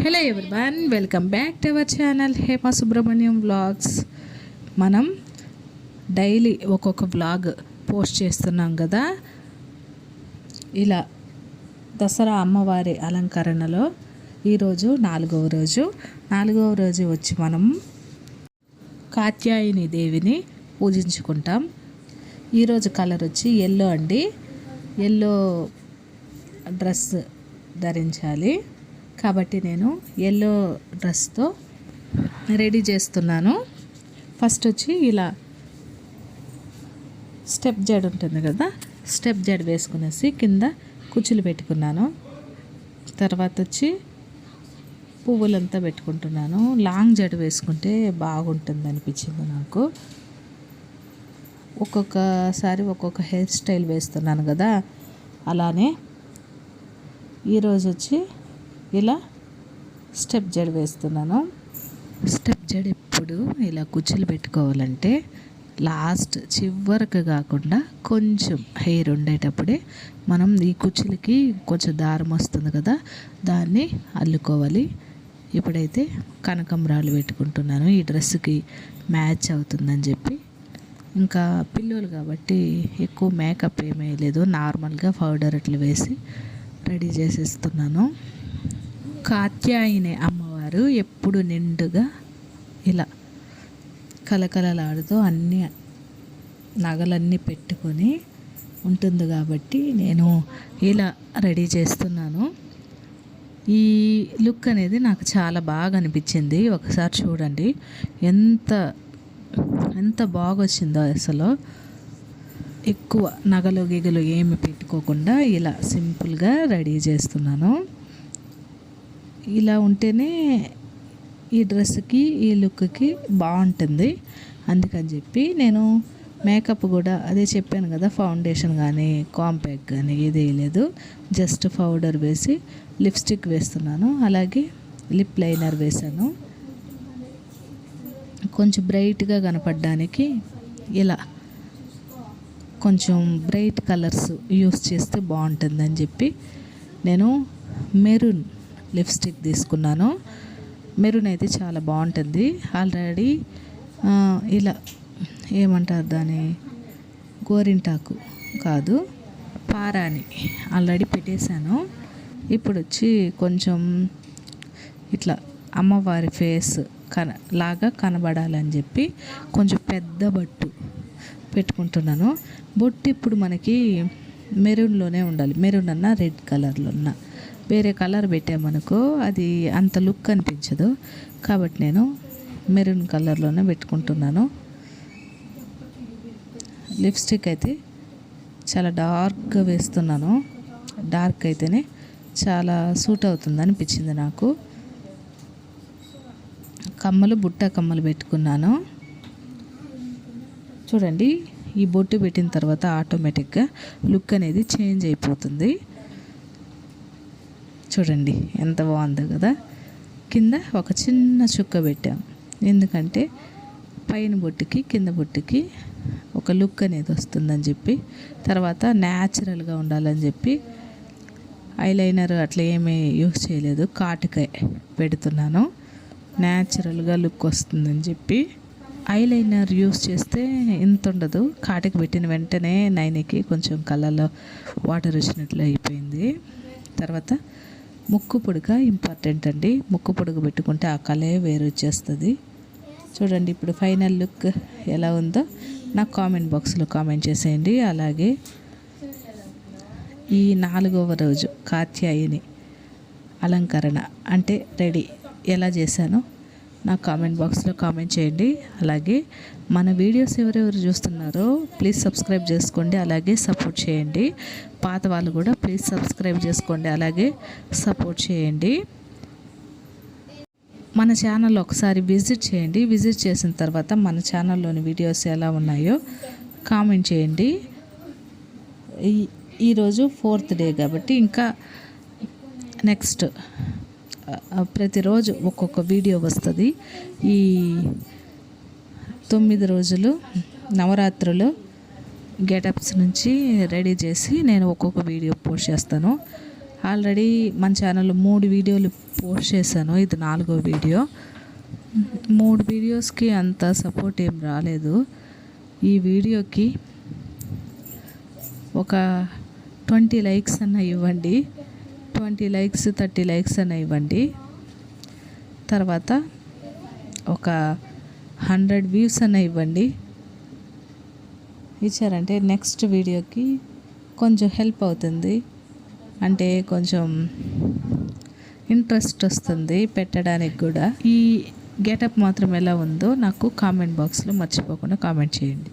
Hello everyone, welcome back to our channel Hema Subrahmanyam vlogs. మనం daily ఒక్కొక్క vlog post చేస్తున్నాం కదా. ఇలా దసరా అమ్మవారి అలంకరణలో ఈరోజు నాలుగవ రోజు వచ్చి మనం కాత్యాయని దేవిని పూజించుకుంటాం. ఈరోజు కలర్ వచ్చి ఎల్లో అండి. ఎల్లో డ్రెస్ ధరించాలి కాబట్టి నేను ఎల్లో డ్రెస్తో రెడీ చేస్తున్నాను. ఫస్ట్ వచ్చి ఇలా స్టెప్ జడ ఉంటుంది కదా, స్టెప్ జడ వేసుకునేసి కింద కుచ్చులు పెట్టుకున్నాను. తర్వాత వచ్చి పువ్వులంతా పెట్టుకుంటున్నాను. లాంగ్ జడ వేసుకుంటే బాగుంటుంది అనిపించింది నాకు. ఒక్కొక్కసారి ఒక్కొక్క హెయిర్ స్టైల్ వేస్తున్నాను కదా, అలానే ఈరోజు వచ్చి ఇలా స్టెప్ జడ వేస్తున్నాను. స్టెప్ జడ ఎప్పుడు ఇలా కుచ్చులు పెట్టుకోవాలంటే లాస్ట్ చివరకు కాకుండా కొంచెం హెయిర్ ఉండేటప్పుడే మనం ఈ కుచ్చులకి కొంచెం దారం వస్తుంది కదా, దాన్ని అల్లుకోవాలి. ఇప్పుడైతే కనకంబరాలు పెట్టుకుంటున్నాను. ఈ డ్రెస్సుకి మ్యాచ్ అవుతుందని చెప్పి. ఇంకా పిల్లలు కాబట్టి ఎక్కువ మేకప్ ఏమీ లేదు, నార్మల్గా పౌడర్ అట్లా వేసి రెడీ చేసేస్తున్నాను. కాత్యాయని అమ్మవారు ఎప్పుడు నిండుగా ఇలా కలకలలాడుతూ అన్ని నగలన్నీ పెట్టుకొని ఉంటుంది కాబట్టి నేను ఇలా రెడీ చేస్తున్నాను. ఈ లుక్ అనేది నాకు చాలా బాగా అనిపించింది. ఒకసారి చూడండి ఎంత బాగా వచ్చిందో. అసలు ఎక్కువ నగలు గిగలు ఏమి పెట్టుకోకుండా ఇలా సింపుల్గా రెడీ చేస్తున్నాను. ఇలా ఉంటేనే ఈ డ్రెస్కి ఈ లుక్కి బాగుంటుంది. అందుకని చెప్పి నేను మేకప్ కూడా అదే చెప్పాను కదా, ఫౌండేషన్ కానీ కాంపాక్ట్ కానీ ఏది లేదు, జస్ట్ పౌడర్ వేసి లిప్స్టిక్ వేస్తున్నాను. అలాగే లిప్ లైనర్ వేసాను. కొంచెం బ్రైట్గా కనపడడానికి ఇలా కొంచెం బ్రైట్ కలర్స్ యూస్ చేస్తే బాగుంటుందని చెప్పి నేను మెరూన్ లిప్స్టిక్ తీసుకున్నాను. మెరూన్ అయితే చాలా బాగుంటుంది. ఆల్రెడీ ఇలా ఏమంటారు దాన్ని, గోరింటాకు కాదు పారాని ఆల్రెడీ పెట్టేశాను. ఇప్పుడు వచ్చి కొంచెం ఇట్లా అమ్మవారి ఫేస్ లాగా కనబడాలని చెప్పి కొంచెం పెద్ద బొట్టు పెట్టుకుంటున్నాను. బొట్టు ఇప్పుడు మనకి మెరూన్లోనే ఉండాలి. మెరూన్ అన్న రెడ్ కలర్లో ఉన్న, వేరే కలర్ పెట్టామనుకో అది అంత లుక్ అనిపించదు. కాబట్టి నేను మెరూన్ కలర్లోనే పెట్టుకుంటున్నాను. లిప్స్టిక్ అయితే చాలా డార్క్గా వేస్తున్నాను. డార్క్ అయితేనే చాలా సూట్ అవుతుంది అనిపించింది నాకు. బుట్ట కమ్మలు పెట్టుకున్నాను. చూడండి, ఈ బొట్టు పెట్టిన తర్వాత ఆటోమేటిక్గా లుక్ అనేది చేంజ్ అయిపోతుంది. చూడండి ఎంత బాగుందో కదా. కింద ఒక చిన్న చుక్క పెట్టాం, ఎందుకంటే పైన బొట్టుకి కింద బొట్టుకి ఒక లుక్ అనేది వస్తుందని చెప్పి. తర్వాత న్యాచురల్గా ఉండాలని చెప్పి ఐలైనర్ అట్లా ఏమీ యూస్ చేయలేదు, కాటుకాయ పెడుతున్నాను. న్యాచురల్గా లుక్ వస్తుందని చెప్పి. ఐలైనర్ యూస్ చేస్తే ఇంత ఉండదు, కాటుక పెట్టిన వెంటనే నైన్కి కొంచెం కళ్ళలో వాటర్ వచ్చినట్లు అయిపోయింది. తర్వాత ముక్కు పొడుక ఇంపార్టెంట్ అండి. ముక్కు పొడుగు పెట్టుకుంటే ఆ కలే వేరు వచ్చేస్తుంది. చూడండి ఇప్పుడు ఫైనల్ లుక్ ఎలా ఉందో నాకు కామెంట్ బాక్స్లో కామెంట్ చేసేయండి. అలాగే ఈ 4వ రోజు కాత్యాయని అలంకరణ అంటే రెడీ ఎలా చేశానో నాకు కామెంట్ బాక్స్లో కామెంట్ చేయండి. అలాగే మన వీడియోస్ ఎవరెవరు చూస్తున్నారో ప్లీజ్ సబ్స్క్రైబ్ చేసుకోండి, అలాగే సపోర్ట్ చేయండి. పాత వాళ్ళు కూడా ప్లీజ్ సబ్స్క్రైబ్ చేసుకోండి, అలాగే సపోర్ట్ చేయండి. మన ఛానల్ ఒకసారి విజిట్ చేయండి. విజిట్ చేసిన తర్వాత మన ఛానల్లోని వీడియోస్ ఎలా ఉన్నాయో కామెంట్ చేయండి. ఈరోజు 4th డే కాబట్టి ఇంకా నెక్స్ట్ ప్రతిరోజు ఒక్కొక్క వీడియో వస్తుంది. ఈ 9 రోజులు నవరాత్రులు గెటప్స్ నుంచి రెడీ చేసి నేను ఒక్కొక్క వీడియో పోస్ట్ చేస్తాను. ఆల్రెడీ మన ఛానల్లో 3 వీడియోలు పోస్ట్ చేశాను, ఇది 4వ వీడియో. 3 వీడియోస్కి అంత సపోర్ట్ ఏం రాలేదు. ఈ వీడియోకి ఒక 20 లైక్స్ అన్న ఇవ్వండి, 20 లైక్స్ 30 లైక్స్ అన్న ఇవ్వండి. తర్వాత ఒక 100 వ్యూస్ అన్న ఇవ్వండి. ఇచ్చారంటే నెక్స్ట్ వీడియోకి కొంచెం హెల్ప్ అవుతుంది, అంటే కొంచెం ఇంట్రెస్ట్ వస్తుంది పెట్టడానికి కూడా. ఈ గెటప్ మాత్రం ఎలా ఉందో నాకు కామెంట్ బాక్స్లో మర్చిపోకుండా కామెంట్ చేయండి.